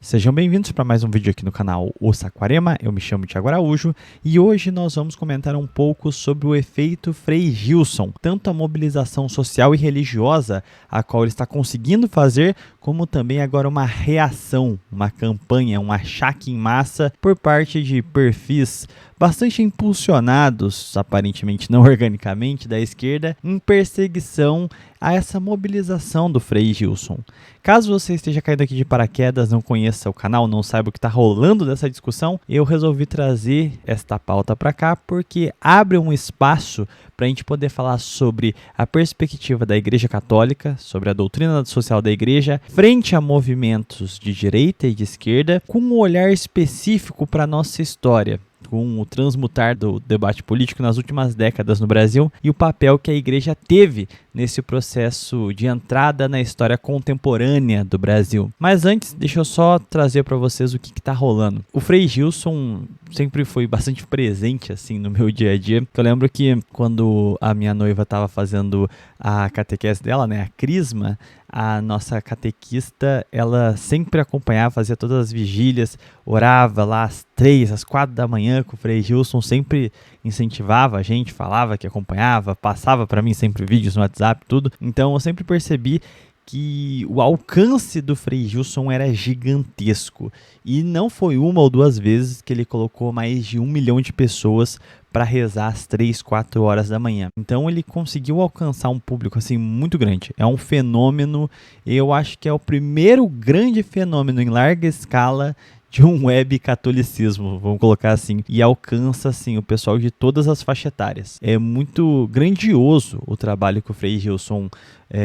Sejam bem-vindos para mais um vídeo aqui no canal O Saquarema. Eu me chamo Thiago Araújo e hoje nós vamos comentar um pouco sobre o efeito Frei Gilson, tanto a mobilização social e religiosa a qual ele está conseguindo fazer, como também agora uma reação, uma campanha, um achaque em massa por parte de perfis bastante impulsionados, aparentemente não organicamente, da esquerda, em perseguição a essa mobilização do Frei Gilson. Caso você esteja caindo aqui de paraquedas, não conheça o canal, não saiba o que está rolando dessa discussão, eu resolvi trazer esta pauta para cá porque abre um espaço para a gente poder falar sobre a perspectiva da Igreja Católica, sobre a doutrina social da Igreja, frente a movimentos de direita e de esquerda, com um olhar específico para a nossa história, com o transmutar do debate político nas últimas décadas no Brasil e o papel que a Igreja teve nesse processo de entrada na história contemporânea do Brasil. Mas antes, deixa eu só trazer para vocês o que está rolando. O Frei Gilson sempre foi bastante presente assim no meu dia a dia. Eu lembro que quando a minha noiva estava fazendo a catequese dela, né, a crisma, a nossa catequista, ela sempre acompanhava, fazia todas as vigílias, orava lá às 3, às 4 da manhã com o Frei Gilson, sempre incentivava a gente, falava que acompanhava, passava para mim sempre vídeos no WhatsApp, tudo. Então eu sempre percebi que o alcance do Frei Gilson era gigantesco e não foi uma ou duas vezes que ele colocou mais de 1 milhão de pessoas para rezar às 3, 4 horas da manhã. Então ele conseguiu alcançar um público assim muito grande. É um fenômeno, eu acho que é o primeiro grande fenômeno em larga escala de um web catolicismo, vamos colocar assim, e alcança assim o pessoal de todas as faixas etárias. É muito grandioso o trabalho que o Frei Gilson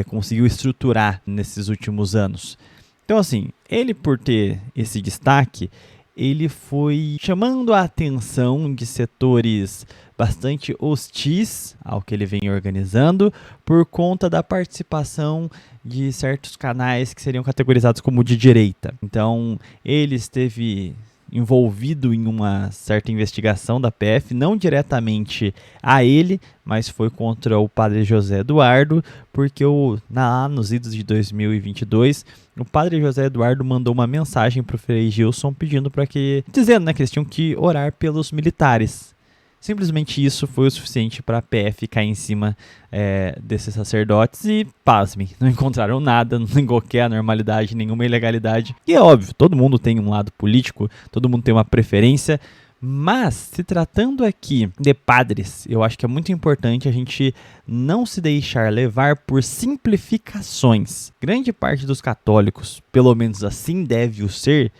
conseguiu estruturar nesses últimos anos. Então assim, ele por ter esse destaque, ele foi chamando a atenção de setores bastante hostis ao que ele vem organizando por conta da participação de certos canais que seriam categorizados como de direita. Então, ele esteve envolvido em uma certa investigação da PF, não diretamente a ele, mas foi contra o padre José Eduardo, porque lá nos idos de 2022, o padre José Eduardo mandou uma mensagem para o Frei Gilson pedindo dizendo, né, que eles tinham que orar pelos militares. Simplesmente isso foi o suficiente para a PF cair em cima desses sacerdotes e, pasmem, não encontraram nada, não qualquer normalidade, nenhuma ilegalidade. E é óbvio, todo mundo tem um lado político, todo mundo tem uma preferência, mas se tratando aqui de padres, eu acho que é muito importante a gente não se deixar levar por simplificações. Grande parte dos católicos, pelo menos assim deve o ser,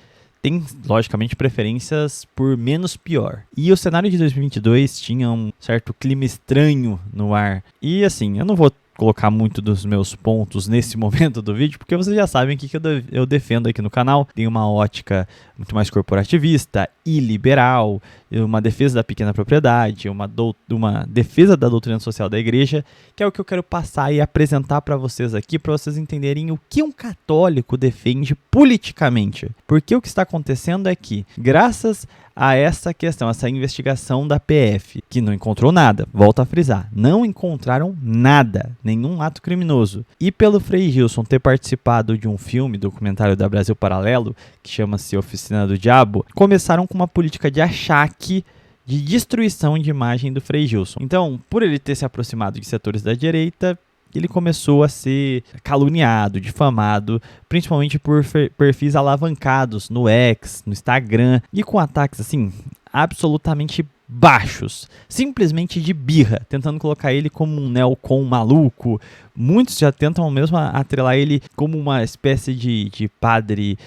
tem, logicamente, preferências por menos pior. E o cenário de 2022 tinha um certo clima estranho no ar. E assim, eu não vou colocar muito dos meus pontos nesse momento do vídeo, porque vocês já sabem o que eu defendo aqui no canal. Tem uma ótica muito mais corporativista e liberal, uma defesa da pequena propriedade, uma defesa da doutrina social da Igreja, que é o que eu quero passar e apresentar para vocês aqui, para vocês entenderem o que um católico defende politicamente. Porque o que está acontecendo é que, graças a essa questão, essa investigação da PF, que não encontrou nada, volto a frisar, não encontraram nada, nenhum ato criminoso. E pelo Frei Gilson ter participado de um filme, documentário da Brasil Paralelo, que chama-se Oficina do Diabo, começaram com uma política de achaque, de destruição de imagem do Frei Gilson. Então, por ele ter se aproximado de setores da direita, ele começou a ser caluniado, difamado, principalmente por perfis alavancados no X, no Instagram, e com ataques assim absolutamente baixos, simplesmente de birra, tentando colocar ele como um neocon maluco. Muitos já tentam mesmo atrelar ele como uma espécie de padre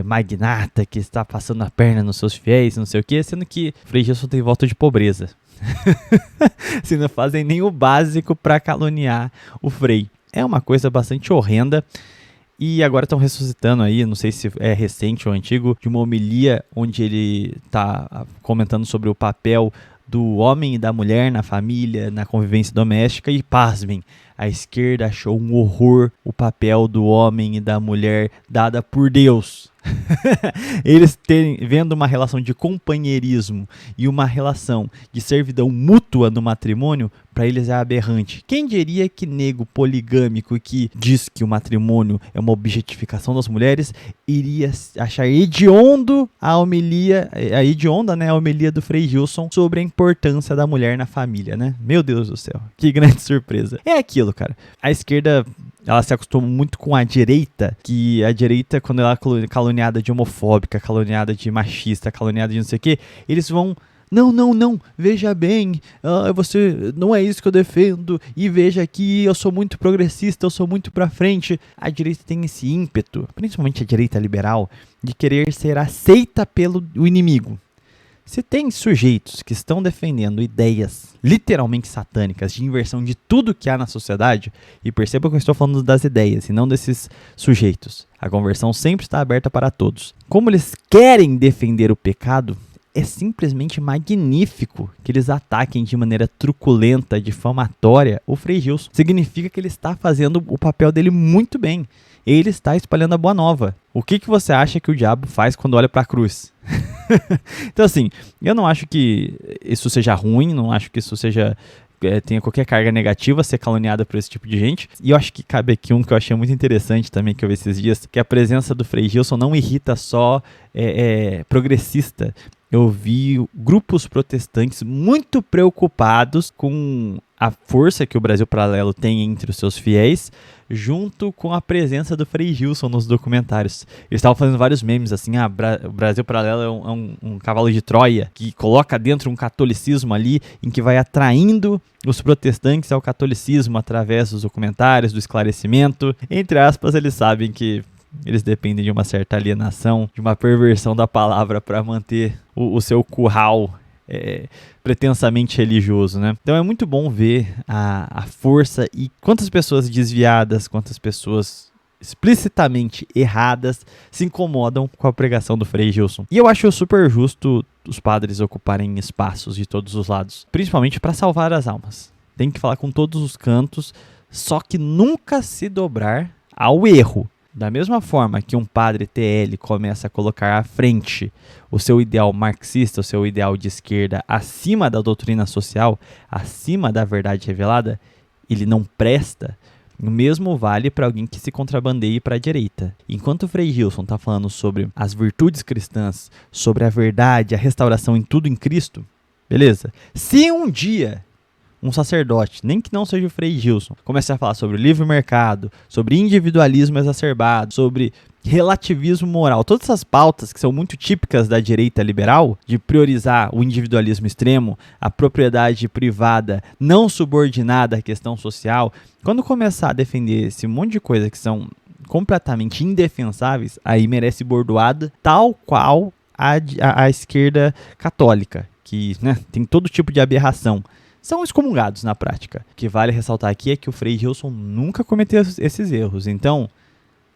magnata que está passando a perna nos seus fiéis, não sei o que, sendo que Frei Gilson tem voto de pobreza. Se não fazem nem o básico para caluniar o Frei. É uma coisa bastante horrenda. E agora estão ressuscitando aí, não sei se é recente ou antigo, de uma homilia onde ele está comentando sobre o papel do homem e da mulher na família, na convivência doméstica, e pasmem, a esquerda achou um horror o papel do homem e da mulher dada por Deus. Eles vendo uma relação de companheirismo e uma relação de servidão mútua no matrimônio, para eles é aberrante. Quem diria que nego poligâmico que diz que o matrimônio é uma objetificação das mulheres iria achar hediondo a homilia do Frei Gilson sobre a importância da mulher na família, né? Meu Deus do céu, que grande surpresa. É aquilo, cara. A esquerda, ela se acostuma muito com a direita, que a direita, quando ela é caluniada de homofóbica, caluniada de machista, caluniada de não sei o quê, eles vão... Não, veja bem, você não é isso que eu defendo, e veja aqui, eu sou muito progressista, eu sou muito pra frente. A direita tem esse ímpeto, principalmente a direita liberal, de querer ser aceita pelo inimigo. Se tem sujeitos que estão defendendo ideias literalmente satânicas de inversão de tudo que há na sociedade, e perceba que eu estou falando das ideias e não desses sujeitos, a conversão sempre está aberta para todos. Como eles querem defender o pecado, é simplesmente magnífico que eles ataquem de maneira truculenta, difamatória, o Frei Gilson. Significa que ele está fazendo o papel dele muito bem. Ele está espalhando a boa nova. O que você acha que o diabo faz quando olha para a cruz? Então assim, eu não acho que isso seja ruim, não acho que isso tenha qualquer carga negativa ser caluniada por esse tipo de gente. E eu acho que cabe aqui um que eu achei muito interessante também, que eu vi esses dias, que a presença do Frei Gilson não irrita só progressista. Eu vi grupos protestantes muito preocupados com a força que o Brasil Paralelo tem entre os seus fiéis, junto com a presença do Frei Gilson nos documentários. Eles estavam fazendo vários memes, assim, o Brasil Paralelo é um cavalo de Troia, que coloca dentro um catolicismo ali, em que vai atraindo os protestantes ao catolicismo através dos documentários, do esclarecimento. Entre aspas, eles sabem que eles dependem de uma certa alienação, de uma perversão da palavra para manter o seu curral pretensamente religioso, né? Então é muito bom ver a força e quantas pessoas desviadas, quantas pessoas explicitamente erradas se incomodam com a pregação do Frei Gilson. E eu acho super justo os padres ocuparem espaços de todos os lados, principalmente para salvar as almas. Tem que falar com todos os cantos, só que nunca se dobrar ao erro. Da mesma forma que um padre TL começa a colocar à frente o seu ideal marxista, o seu ideal de esquerda, acima da doutrina social, acima da verdade revelada, ele não presta. O mesmo vale para alguém que se contrabandeie para a direita. Enquanto o Frei Gilson está falando sobre as virtudes cristãs, sobre a verdade, a restauração em tudo em Cristo, beleza? Se um dia um sacerdote, nem que não seja o Frei Gilson, começar a falar sobre o livre mercado, sobre individualismo exacerbado, sobre relativismo moral, todas essas pautas que são muito típicas da direita liberal, de priorizar o individualismo extremo, a propriedade privada não subordinada à questão social, quando começar a defender esse monte de coisa que são completamente indefensáveis, aí merece bordoada, tal qual a esquerda católica, que, né, tem todo tipo de aberração. São excomungados na prática. O que vale ressaltar aqui é que o Frei Gilson nunca cometeu esses erros. Então,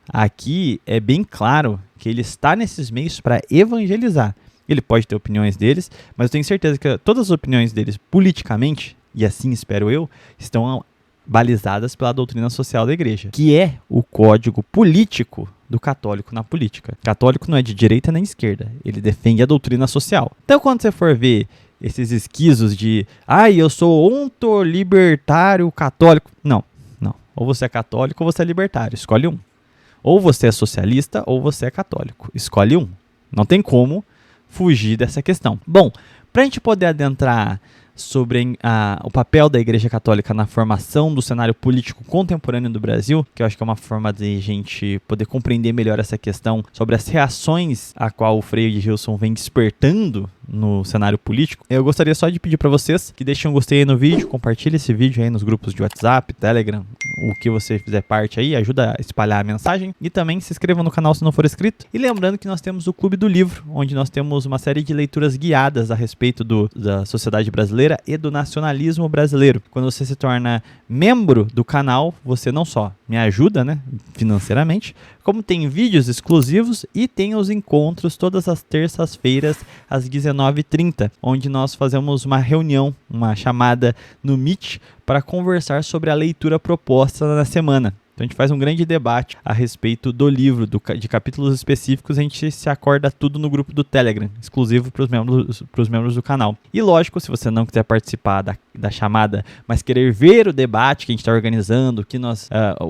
aqui é bem claro que ele está nesses meios para evangelizar. Ele pode ter opiniões deles, mas eu tenho certeza que todas as opiniões deles politicamente, e assim espero eu, estão balizadas pela doutrina social da igreja, que é o código político do católico na política. O católico não é de direita nem de esquerda, ele defende a doutrina social. Então, quando você for ver esses esquisos de, eu sou ontolibertário católico. Não. Ou você é católico ou você é libertário. Escolhe um. Ou você é socialista ou você é católico. Escolhe um. Não tem como fugir dessa questão. Bom, para a gente poder adentrar sobre o papel da Igreja Católica na formação do cenário político contemporâneo do Brasil, que eu acho que é uma forma de a gente poder compreender melhor essa questão sobre as reações a qual o Frei Gilson vem despertando no cenário político. Eu gostaria só de pedir para vocês que deixem um gostei aí no vídeo, compartilhe esse vídeo aí nos grupos de WhatsApp, Telegram, o que você fizer parte aí, ajuda a espalhar a mensagem, e também se inscreva no canal se não for inscrito. E lembrando que nós temos o Clube do Livro, onde nós temos uma série de leituras guiadas a respeito da sociedade brasileira e do nacionalismo brasileiro. Quando você se torna membro do canal, você não só me ajuda, né, financeiramente, como tem vídeos exclusivos e tem os encontros todas as terças-feiras às 19h30, onde nós fazemos uma reunião, uma chamada no Meet para conversar sobre a leitura proposta na semana. Então a gente faz um grande debate a respeito do livro, de capítulos específicos, a gente se acorda tudo no grupo do Telegram, exclusivo para os membros do canal. E lógico, se você não quiser participar da chamada, mas querer ver o debate que a gente está organizando,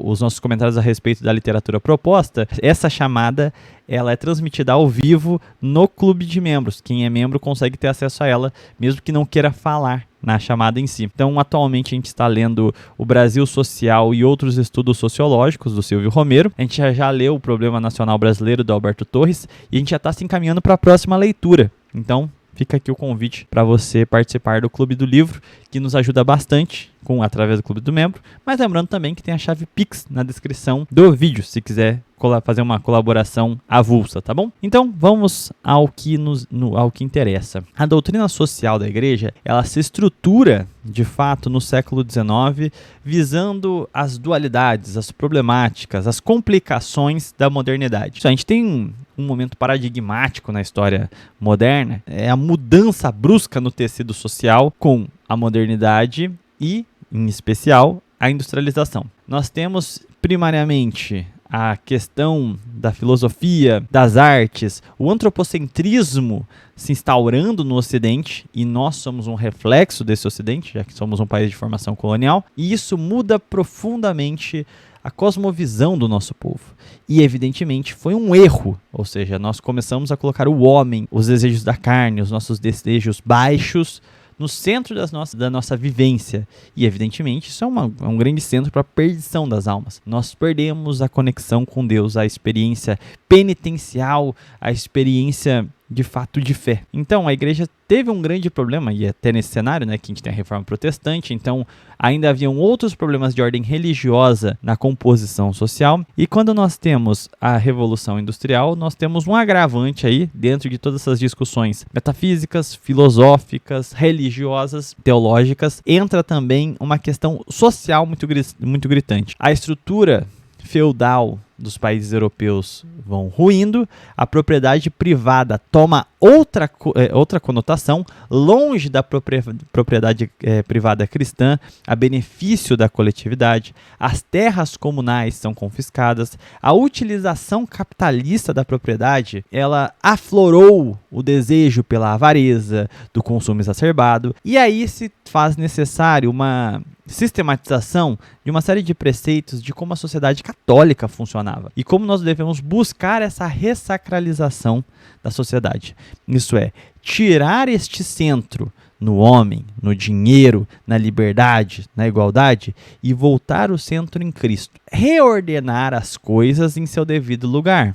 os nossos comentários a respeito da literatura proposta, essa chamada ela é transmitida ao vivo no clube de membros. Quem é membro consegue ter acesso a ela, mesmo que não queira falar na chamada em si. Então, atualmente a gente está lendo O Brasil Social e Outros Estudos Sociológicos, do Silvio Romero. A gente já leu O Problema Nacional Brasileiro, do Alberto Torres, e a gente já está se encaminhando para a próxima leitura. Então, fica aqui o convite para você participar do Clube do Livro, que nos ajuda bastante através do Clube do Membro. Mas lembrando também que tem a chave Pix na descrição do vídeo, se quiser fazer uma colaboração avulsa, tá bom? Então, vamos ao que interessa. A doutrina social da igreja, ela se estrutura, de fato, no século XIX, visando as dualidades, as problemáticas, as complicações da modernidade. A gente tem um momento paradigmático na história moderna, é a mudança brusca no tecido social com a modernidade e, em especial, a industrialização. Nós temos, primariamente, a questão da filosofia, das artes, o antropocentrismo se instaurando no Ocidente, e nós somos um reflexo desse Ocidente, já que somos um país de formação colonial, e isso muda profundamente a cosmovisão do nosso povo. E, evidentemente, foi um erro, ou seja, nós começamos a colocar o homem, os desejos da carne, os nossos desejos baixos, no centro da nossa vivência. E, evidentemente, isso é um grande centro para a perdição das almas. Nós perdemos a conexão com Deus, a experiência penitencial, a experiência de fato de fé. Então, a igreja teve um grande problema, e até nesse cenário, né, que a gente tem a reforma protestante, então ainda haviam outros problemas de ordem religiosa na composição social, e quando nós temos a Revolução Industrial, nós temos um agravante aí, dentro de todas essas discussões metafísicas, filosóficas, religiosas, teológicas, entra também uma questão social muito gritante. A estrutura feudal dos países europeus vão ruindo, a propriedade privada toma outra conotação, longe da propriedade privada cristã, a benefício da coletividade, as terras comunais são confiscadas, a utilização capitalista da propriedade, ela aflorou o desejo pela avareza, do consumo exacerbado, e aí se faz necessário uma sistematização de uma série de preceitos de como a sociedade católica funcionava e como nós devemos buscar essa ressacralização da sociedade. Isso é, tirar este centro no homem, no dinheiro, na liberdade, na igualdade e voltar o centro em Cristo. Reordenar as coisas em seu devido lugar.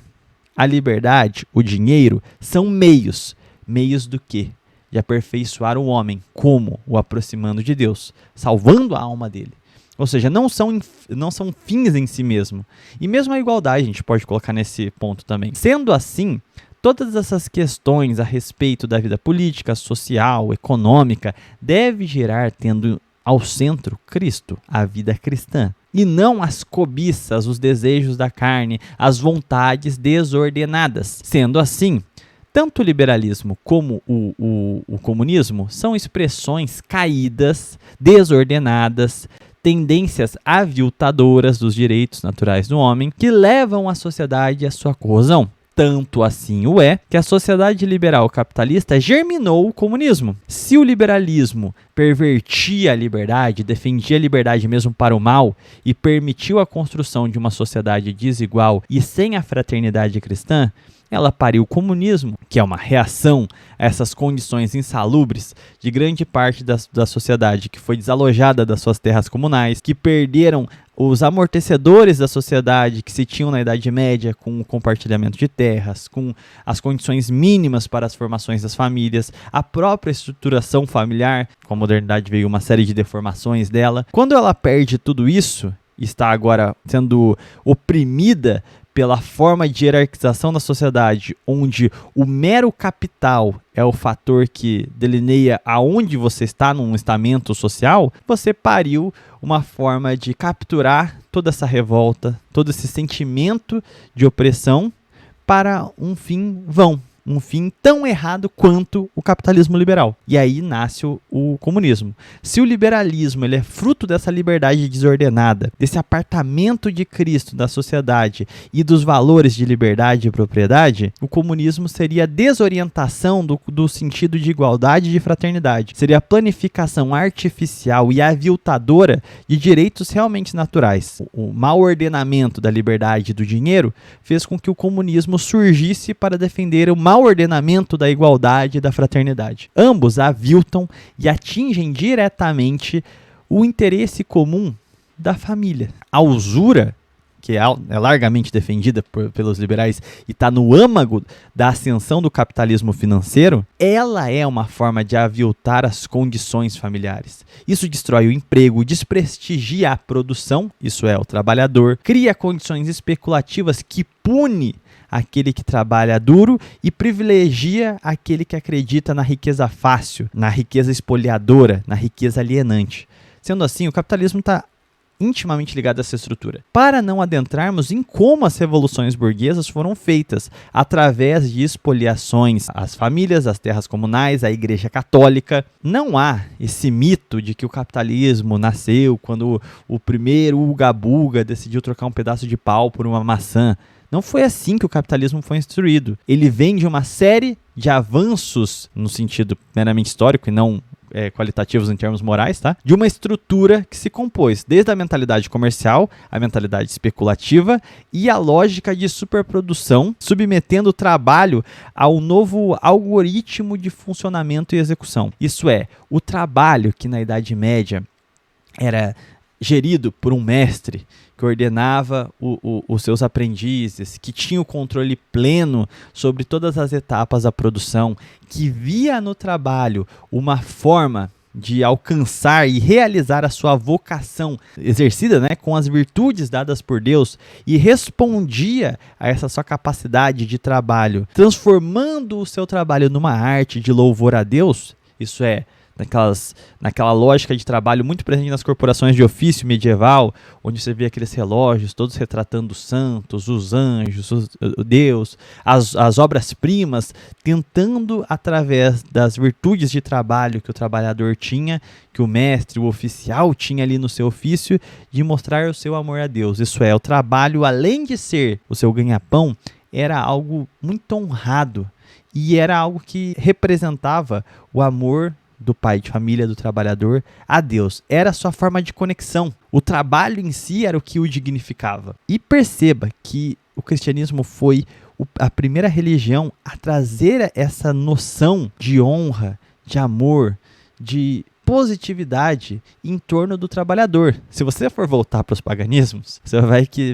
A liberdade, o dinheiro, são meios. Meios do quê? De aperfeiçoar o homem, como? O aproximando de Deus, salvando a alma dele. Ou seja, não são fins em si mesmo. E mesmo a igualdade a gente pode colocar nesse ponto também. Sendo assim, todas essas questões a respeito da vida política, social, econômica, deve girar tendo ao centro Cristo, a vida cristã. E não as cobiças, os desejos da carne, as vontades desordenadas. Sendo assim, tanto o liberalismo como o comunismo são expressões caídas, desordenadas, tendências aviltadoras dos direitos naturais do homem que levam a sociedade à sua corrosão. Tanto assim o é que a sociedade liberal capitalista germinou o comunismo. Se o liberalismo pervertia a liberdade, defendia a liberdade mesmo para o mal e permitiu a construção de uma sociedade desigual e sem a fraternidade cristã, ela pariu o comunismo, que é uma reação a essas condições insalubres de grande parte da sociedade que foi desalojada das suas terras comunais, que perderam os amortecedores da sociedade que se tinham na Idade Média com o compartilhamento de terras, com as condições mínimas para as formações das famílias, a própria estruturação familiar, com a modernidade veio uma série de deformações dela. Quando ela perde tudo isso, está agora sendo oprimida pela forma de hierarquização da sociedade, onde o mero capital é o fator que delineia aonde você está num estamento social, você pariu uma forma de capturar toda essa revolta, todo esse sentimento de opressão para um fim vão, um fim tão errado quanto o capitalismo liberal. E aí nasce o comunismo. Se o liberalismo ele é fruto dessa liberdade desordenada, desse apartamento de Cristo da sociedade e dos valores de liberdade e propriedade, o comunismo seria a desorientação do sentido de igualdade e de fraternidade. Seria a planificação artificial e aviltadora de direitos realmente naturais. O mau ordenamento da liberdade e do dinheiro fez com que o comunismo surgisse para defender o mau ordenamento da igualdade e da fraternidade. Ambos aviltam e atingem diretamente o interesse comum da família. A usura, que é largamente defendida pelos liberais e está no âmago da ascensão do capitalismo financeiro, ela é uma forma de aviltar as condições familiares. Isso destrói o emprego, desprestigia a produção, isso é, o trabalhador, cria condições especulativas que pune aquele que trabalha duro e privilegia aquele que acredita na riqueza fácil, na riqueza espoliadora, na riqueza alienante. Sendo assim, o capitalismo está intimamente ligado a essa estrutura. Para não adentrarmos em como as revoluções burguesas foram feitas, através de espoliações às famílias, às terras comunais, à Igreja Católica, não há esse mito de que o capitalismo nasceu quando o primeiro uga-buga decidiu trocar um pedaço de pau por uma maçã. Não foi assim que o capitalismo foi instruído. Ele vem de uma série de avanços, no sentido meramente histórico e não qualitativos em termos morais, tá? De uma estrutura que se compôs desde a mentalidade comercial, a mentalidade especulativa e a lógica de superprodução, submetendo o trabalho ao novo algoritmo de funcionamento e execução. Isso é, o trabalho que na Idade Média era gerido por um mestre que ordenava os seus aprendizes, que tinha o controle pleno sobre todas as etapas da produção, que via no trabalho uma forma de alcançar e realizar a sua vocação exercida, né, com as virtudes dadas por Deus, e respondia a essa sua capacidade de trabalho, transformando o seu trabalho numa arte de louvor a Deus, isso é, naquela lógica de trabalho muito presente nas corporações de ofício medieval, onde você vê aqueles relógios todos retratando os santos, os anjos, Deus, as obras-primas, tentando, através das virtudes de trabalho que o trabalhador tinha, que o mestre, o oficial tinha ali no seu ofício, de mostrar o seu amor a Deus. Isso é, o trabalho, além de ser o seu ganha-pão, era algo muito honrado e era algo que representava o amor do pai de família, do trabalhador, a Deus. Era a sua forma de conexão. O trabalho em si era o que o dignificava. E perceba que o cristianismo foi a primeira religião a trazer essa noção de honra, de amor, de positividade em torno do trabalhador. Se você for voltar para os paganismos, você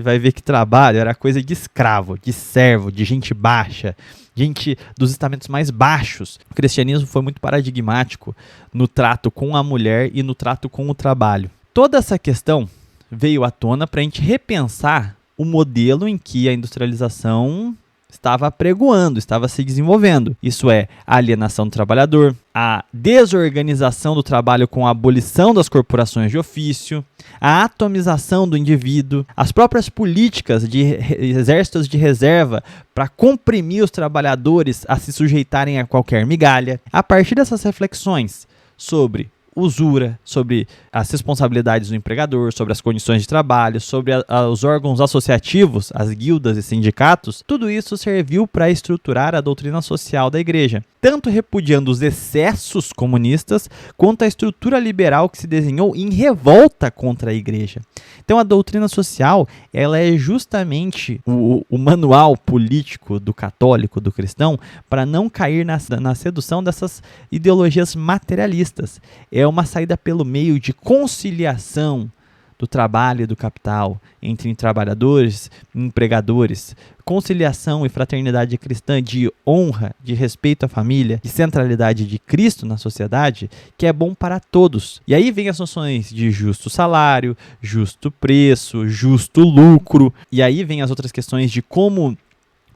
vai ver que trabalho era coisa de escravo, de servo, de gente baixa, gente dos estamentos mais baixos. O cristianismo foi muito paradigmático no trato com a mulher e no trato com o trabalho. Toda essa questão veio à tona para a gente repensar o modelo em que a industrialização estava apregoando, estava se desenvolvendo. Isso é, a alienação do trabalhador, a desorganização do trabalho com a abolição das corporações de ofício, a atomização do indivíduo, as próprias políticas de exércitos de reserva para comprimir os trabalhadores a se sujeitarem a qualquer migalha. A partir dessas reflexões sobre usura, sobre as responsabilidades do empregador, sobre as condições de trabalho, sobre os órgãos associativos, as guildas e sindicatos, tudo isso serviu para estruturar a doutrina social da igreja, tanto repudiando os excessos comunistas, quanto a estrutura liberal que se desenhou em revolta contra a igreja. Então a doutrina social, ela é justamente o manual político do católico, do cristão, para não cair na sedução dessas ideologias materialistas. É uma saída pelo meio de conciliação do trabalho e do capital entre trabalhadores e empregadores, conciliação e fraternidade cristã de honra, de respeito à família, de centralidade de Cristo na sociedade, que é bom para todos. E aí vem as noções de justo salário, justo preço, justo lucro, e aí vem as outras questões de como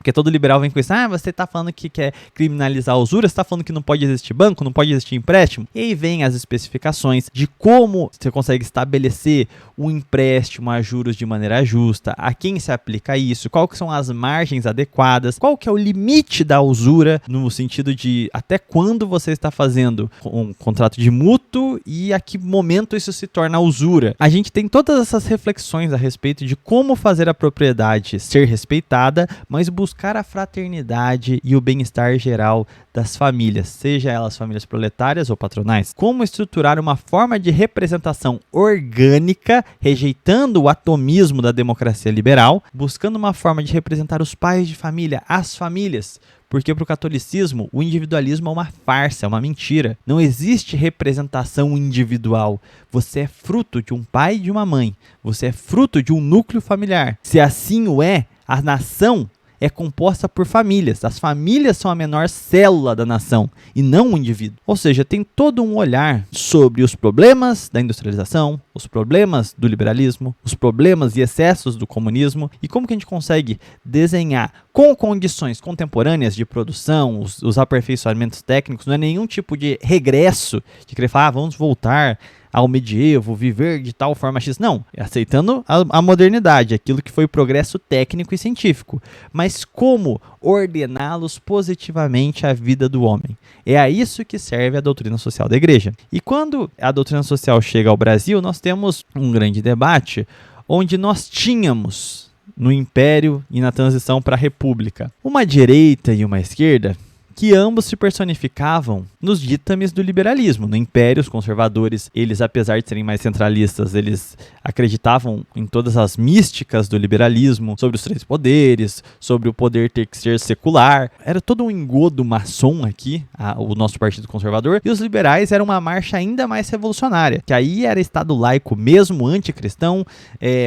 o Porque todo liberal vem com isso, você tá falando que quer criminalizar a usura, você tá falando que não pode existir banco, não pode existir empréstimo. E aí vem as especificações de como você consegue estabelecer um empréstimo a juros de maneira justa, a quem se aplica isso, qual que são as margens adequadas, qual que é o limite da usura, no sentido de até quando você está fazendo um contrato de mútuo e a que momento isso se torna usura. A gente tem todas essas reflexões a respeito de como fazer a propriedade ser respeitada, mas buscar a fraternidade e o bem-estar geral das famílias, seja elas famílias proletárias ou patronais. Como estruturar uma forma de representação orgânica, rejeitando o atomismo da democracia liberal, buscando uma forma de representar os pais de família, as famílias. Porque para o catolicismo, o individualismo é uma farsa, é uma mentira. Não existe representação individual. Você é fruto de um pai e de uma mãe. Você é fruto de um núcleo familiar. Se assim o é, a nação é composta por famílias. As famílias são a menor célula da nação e não o indivíduo. Ou seja, tem todo um olhar sobre os problemas da industrialização, os problemas do liberalismo, os problemas e excessos do comunismo e como que a gente consegue desenhar com condições contemporâneas de produção, os aperfeiçoamentos técnicos, não é nenhum tipo de regresso de querer falar, vamos voltar ao medievo, viver de tal forma X. Não, aceitando a modernidade, aquilo que foi o progresso técnico e científico. Mas como ordená-los positivamente à vida do homem? É a isso que serve a doutrina social da igreja. E quando a doutrina social chega ao Brasil, nós temos um grande debate onde nós tínhamos, no Império e na transição para a República, uma direita e uma esquerda que ambos se personificavam nos ditames do liberalismo. No Império, os conservadores, eles, apesar de serem mais centralistas, eles acreditavam em todas as místicas do liberalismo, sobre os três poderes, sobre o poder ter que ser secular. Era todo um engodo maçom aqui, o nosso partido conservador, e os liberais eram uma marcha ainda mais revolucionária, que aí era Estado laico mesmo, anticristão,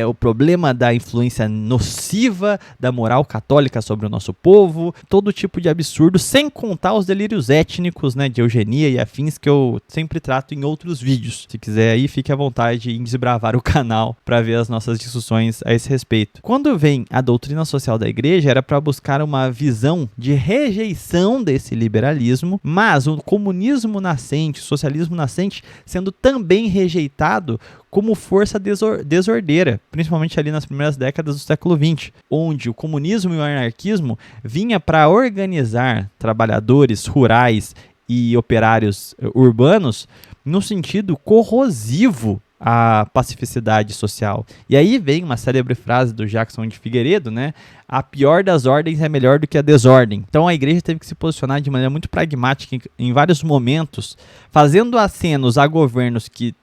o problema da influência nociva da moral católica sobre o nosso povo, todo tipo de absurdo, sem contar os delírios étnicos, né, de eugenia e afins que eu sempre trato em outros vídeos. Se quiser aí, fique à vontade em desbravar o canal para ver as nossas discussões a esse respeito. Quando vem a doutrina social da igreja, era para buscar uma visão de rejeição desse liberalismo, mas o comunismo nascente, o socialismo nascente, sendo também rejeitado como força desordeira, principalmente ali nas primeiras décadas do século XX, onde o comunismo e o anarquismo vinha para organizar trabalhadores rurais e operários urbanos no sentido corrosivo à pacificidade social. E aí vem uma célebre frase do Jackson de Figueiredo, né? A pior das ordens é melhor do que a desordem. Então a igreja teve que se posicionar de maneira muito pragmática em vários momentos, fazendo acenos a governos que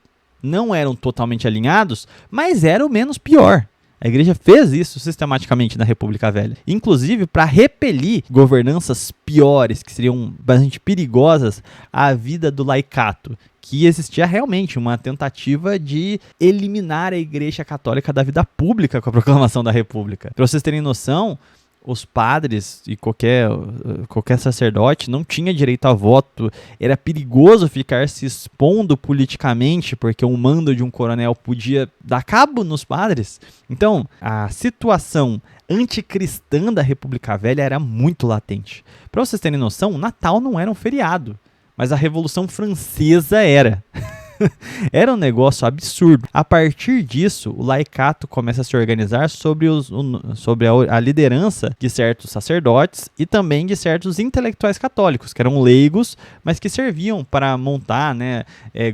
não eram totalmente alinhados, mas era o menos pior. A igreja fez isso sistematicamente na República Velha, inclusive para repelir governanças piores, que seriam bastante perigosas à vida do laicato, que existia realmente uma tentativa de eliminar a igreja católica da vida pública com a proclamação da República. Para vocês terem noção, os padres e qualquer sacerdote não tinha direito a voto, era perigoso ficar se expondo politicamente, porque o mando de um coronel podia dar cabo nos padres. Então, a situação anticristã da República Velha era muito latente. Para vocês terem noção, o Natal não era um feriado, mas a Revolução Francesa era. Era um negócio absurdo. A partir disso, o laicato começa a se organizar sobre a liderança de certos sacerdotes e também de certos intelectuais católicos, que eram leigos, mas que serviam para montar, né,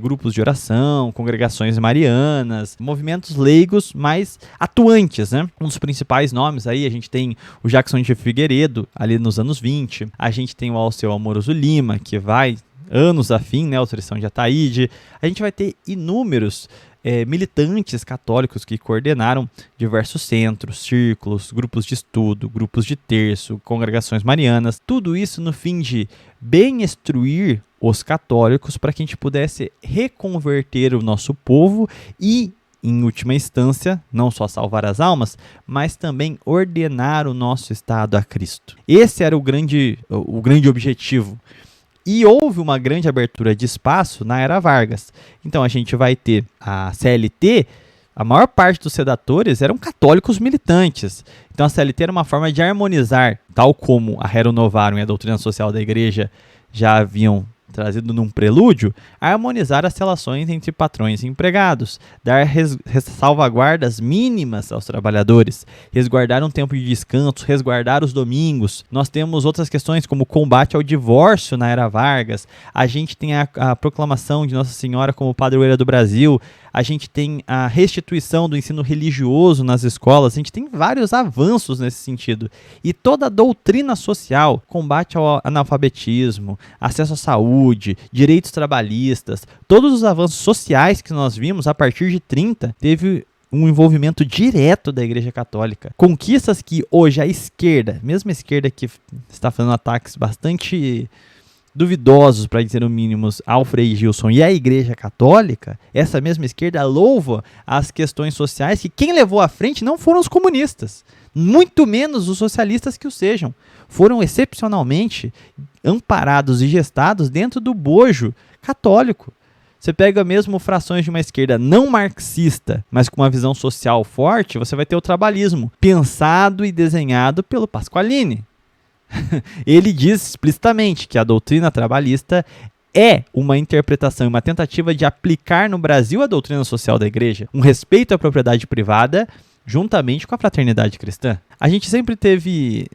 grupos de oração, congregações marianas, movimentos leigos mais atuantes, né? Um dos principais nomes aí, a gente tem o Jackson de Figueiredo, ali nos anos 20, a gente tem o Alceu Amoroso Lima, que vai anos afim, né, autorização de Ataíde. A gente vai ter inúmeros militantes católicos que coordenaram diversos centros, círculos, grupos de estudo, grupos de terço, congregações marianas, tudo isso no fim de bem instruir os católicos para que a gente pudesse reconverter o nosso povo e, em última instância, não só salvar as almas, mas também ordenar o nosso Estado a Cristo. Esse era o grande objetivo. E houve uma grande abertura de espaço na Era Vargas. Então a gente vai ter a CLT A maior parte dos redatores eram católicos militantes. Então a CLT era uma forma de harmonizar, tal como a Rerum Novarum e a doutrina social da igreja já haviam trazido num prelúdio, harmonizar as relações entre patrões e empregados, dar salvaguardas mínimas aos trabalhadores, resguardar um tempo de descanso, resguardar os domingos. Nós temos outras questões como o combate ao divórcio na era Vargas, a gente tem a proclamação de Nossa Senhora como padroeira do Brasil, a gente tem a restituição do ensino religioso nas escolas, a gente tem vários avanços nesse sentido. E toda a doutrina social, combate ao analfabetismo, acesso à saúde, direitos trabalhistas, todos os avanços sociais que nós vimos a partir de 30, teve um envolvimento direto da Igreja Católica. Conquistas que hoje a esquerda, mesmo a esquerda que está fazendo ataques bastante duvidosos, para dizer o mínimo, ao Frei Gilson e à Igreja Católica, essa mesma esquerda louva as questões sociais que quem levou à frente não foram os comunistas, muito menos os socialistas que o sejam. Foram excepcionalmente amparados e gestados dentro do bojo católico. Você pega mesmo frações de uma esquerda não marxista, mas com uma visão social forte, você vai ter o trabalhismo, pensado e desenhado pelo Pasqualini. Ele diz explicitamente que a doutrina trabalhista é uma interpretação e uma tentativa de aplicar no Brasil a doutrina social da igreja, um respeito à propriedade privada, juntamente com a fraternidade cristã. A gente sempre teve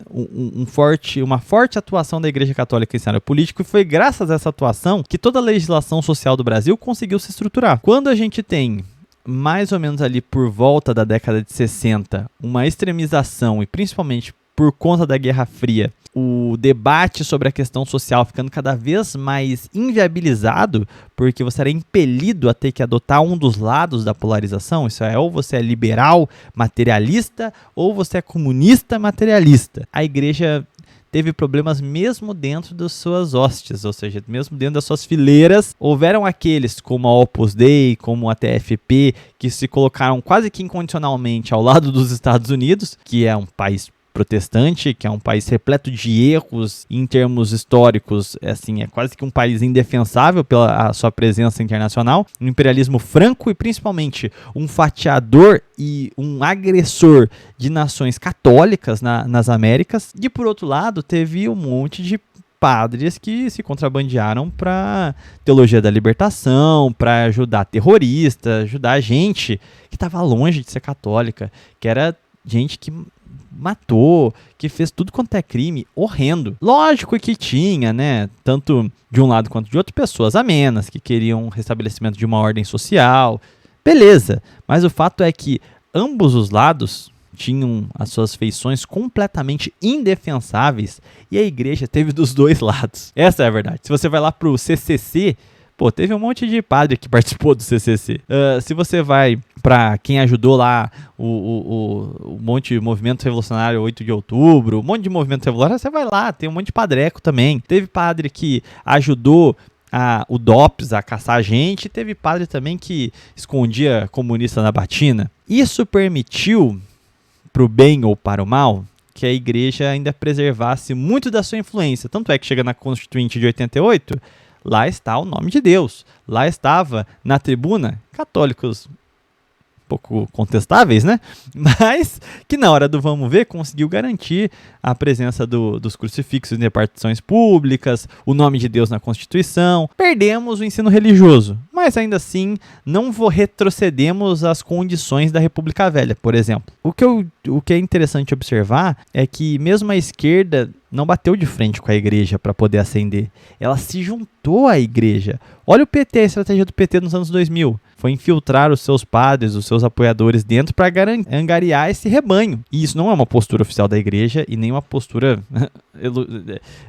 uma forte atuação da Igreja Católica em cenário político e foi graças a essa atuação que toda a legislação social do Brasil conseguiu se estruturar. Quando a gente tem, mais ou menos ali por volta da década de 60, uma extremização e principalmente por conta da Guerra Fria, o debate sobre a questão social ficando cada vez mais inviabilizado, porque você era impelido a ter que adotar um dos lados da polarização, isso é, ou você é liberal materialista, ou você é comunista materialista. A igreja teve problemas mesmo dentro das suas hostes, ou seja, mesmo dentro das suas fileiras, houveram aqueles como a Opus Dei, como a TFP, que se colocaram quase que incondicionalmente ao lado dos Estados Unidos, que é um país protestante, que é um país repleto de erros em termos históricos, assim, é quase que um país indefensável pela sua presença internacional, um imperialismo franco e principalmente um fatiador e um agressor de nações católicas nas Américas. E por outro lado, teve um monte de padres que se contrabandearam para teologia da libertação, para ajudar terroristas, ajudar gente que estava longe de ser católica, que era gente que matou, que fez tudo quanto é crime horrendo. Lógico que tinha, né, tanto de um lado quanto de outro, pessoas amenas que queriam o restabelecimento de uma ordem social. Beleza, mas o fato é que ambos os lados tinham as suas feições completamente indefensáveis e a igreja teve dos dois lados. Essa é a verdade. Se você vai lá pro CCC, pô, teve um monte de padre que participou do CCC. Se você vai para quem ajudou lá o monte de movimento revolucionário 8 de outubro, um monte de movimento revolucionário, você vai lá, tem um monte de padreco também. Teve padre que ajudou o DOPS a caçar gente, teve padre também que escondia comunista na batina. Isso permitiu, para o bem ou para o mal, que a igreja ainda preservasse muito da sua influência. Tanto é que chega na Constituinte de 88, lá está o nome de Deus. Lá estava, na tribuna, católicos um pouco contestáveis, né? Mas que na hora do vamos ver conseguiu garantir a presença dos crucifixos em repartições públicas, o nome de Deus na Constituição. Perdemos o ensino religioso, mas ainda assim não retrocedemos às condições da República Velha, por exemplo. O que é interessante observar é que mesmo a esquerda não bateu de frente com a igreja para poder ascender. Ela se juntou à igreja. Olha o PT, a estratégia do PT nos anos 2000. Foi infiltrar os seus padres, os seus apoiadores dentro para angariar esse rebanho. E isso não é uma postura oficial da igreja e nem uma postura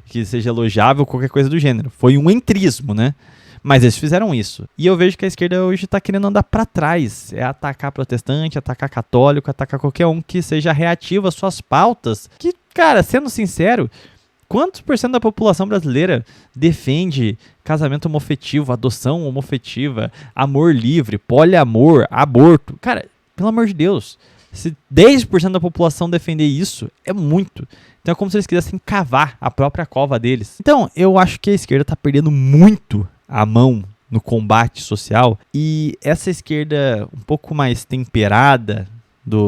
que seja elogiável ou qualquer coisa do gênero. Foi um entrismo, né? Mas eles fizeram isso. E eu vejo que a esquerda hoje está querendo andar para trás. É atacar protestante, atacar católico, atacar qualquer um que seja reativo às suas pautas. Que, cara, sendo sincero, quantos por cento da população brasileira defende casamento homofetivo, adoção homofetiva, amor livre, poliamor, aborto? Cara, pelo amor de Deus, se 10% da população defender isso, é muito. Então é como se eles quisessem cavar a própria cova deles. Então, eu acho que a esquerda está perdendo muito a mão no combate social. E essa esquerda um pouco mais temperada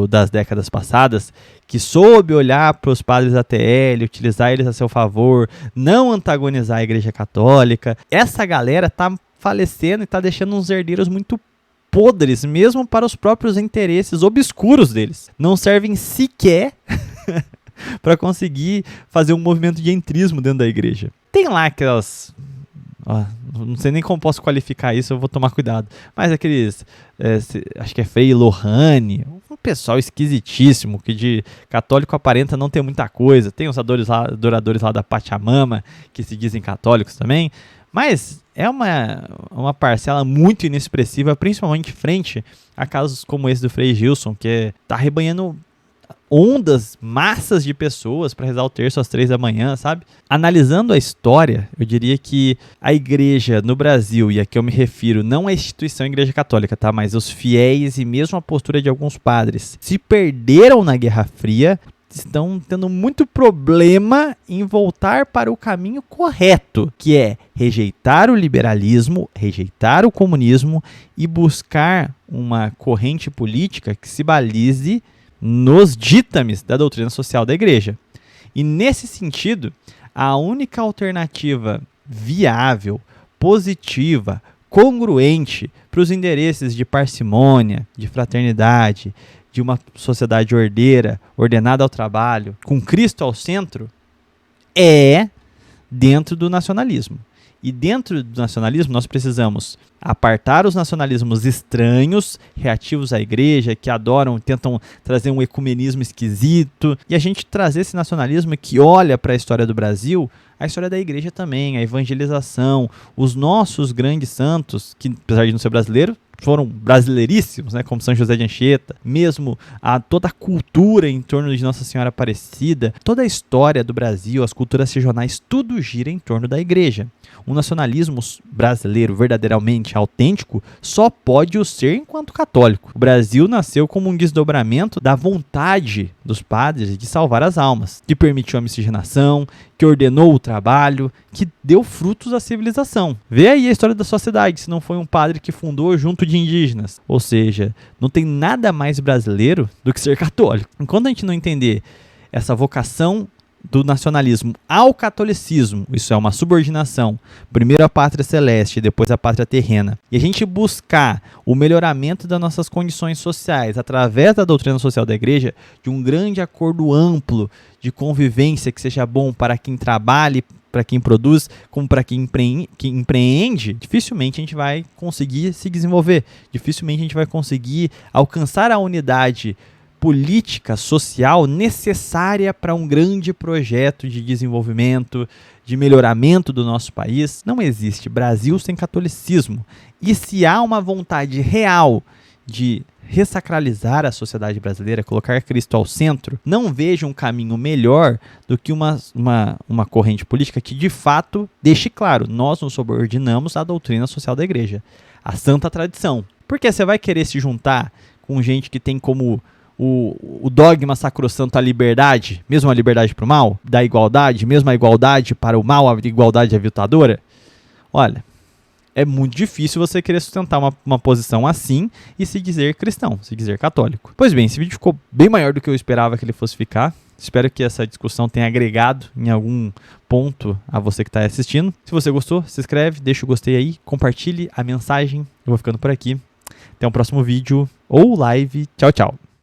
das décadas passadas, que soube olhar para os padres da TL, utilizar eles a seu favor, não antagonizar a Igreja Católica, essa galera tá falecendo e tá deixando uns herdeiros muito podres, mesmo para os próprios interesses obscuros deles. Não servem sequer para conseguir fazer um movimento de entrismo dentro da igreja. Tem lá aquelas... não sei nem como posso qualificar isso, eu vou tomar cuidado. Mas aqueles... acho que é Frei Lohane, um pessoal esquisitíssimo, que de católico aparenta não ter muita coisa. Tem os adoradores lá da Pachamama, que se dizem católicos também. Mas é uma parcela muito inexpressiva, principalmente frente a casos como esse do Frei Gilson, que está arrebanhando massas de pessoas para rezar o terço às 3 da manhã, sabe? Analisando a história, eu diria que a igreja no Brasil, e aqui eu me refiro não à instituição Igreja Católica, tá? Mas os fiéis e mesmo a postura de alguns padres se perderam na Guerra Fria, estão tendo muito problema em voltar para o caminho correto, que é rejeitar o liberalismo, rejeitar o comunismo e buscar uma corrente política que se balize nos ditames da doutrina social da igreja. E nesse sentido, a única alternativa viável, positiva, congruente para os interesses de parcimônia, de fraternidade, de uma sociedade ordenada ao trabalho, com Cristo ao centro, é dentro do nacionalismo. E dentro do nacionalismo nós precisamos apartar os nacionalismos estranhos, reativos à igreja, que tentam trazer um ecumenismo esquisito, e a gente trazer esse nacionalismo que olha para a história do Brasil, a história da igreja também, a evangelização, os nossos grandes santos, que apesar de não ser brasileiro, foram brasileiríssimos, né, como São José de Anchieta, mesmo toda a cultura em torno de Nossa Senhora Aparecida, toda a história do Brasil, as culturas regionais, tudo gira em torno da igreja. O nacionalismo brasileiro verdadeiramente autêntico só pode o ser enquanto católico. O Brasil nasceu como um desdobramento da vontade dos padres de salvar as almas, que permitiu a miscigenação, que ordenou o trabalho, que deu frutos à civilização. Vê aí a história da sociedade, se não foi um padre que fundou junto de indígenas. Ou seja, não tem nada mais brasileiro do que ser católico. Enquanto a gente não entender essa vocação do nacionalismo ao catolicismo, isso é uma subordinação, primeiro a pátria celeste, depois a pátria terrena, e a gente buscar o melhoramento das nossas condições sociais através da doutrina social da igreja, de um grande acordo amplo de convivência que seja bom para quem trabalha, para quem produz, como para quem empreende, dificilmente a gente vai conseguir se desenvolver, dificilmente a gente vai conseguir alcançar a unidade política, social necessária para um grande projeto de desenvolvimento, de melhoramento do nosso país. Não existe Brasil sem catolicismo. E se há uma vontade real de ressacralizar a sociedade brasileira, colocar Cristo ao centro, não vejo um caminho melhor do que uma corrente política que de fato deixe claro, nós nos subordinamos à doutrina social da igreja, à santa tradição. Porque você vai querer se juntar com gente que tem como o dogma sacrossanto a liberdade, mesmo a liberdade para o mal, da igualdade, mesmo a igualdade para o mal, a igualdade aviltadora? Olha, é muito difícil você querer sustentar uma posição assim e se dizer cristão, se dizer católico. Pois bem, esse vídeo ficou bem maior do que eu esperava que ele fosse ficar. Espero que essa discussão tenha agregado em algum ponto a você que está assistindo. Se você gostou, se inscreve, deixa o gostei aí, compartilhe a mensagem. Eu vou ficando por aqui. Até o próximo vídeo ou live. Tchau, tchau.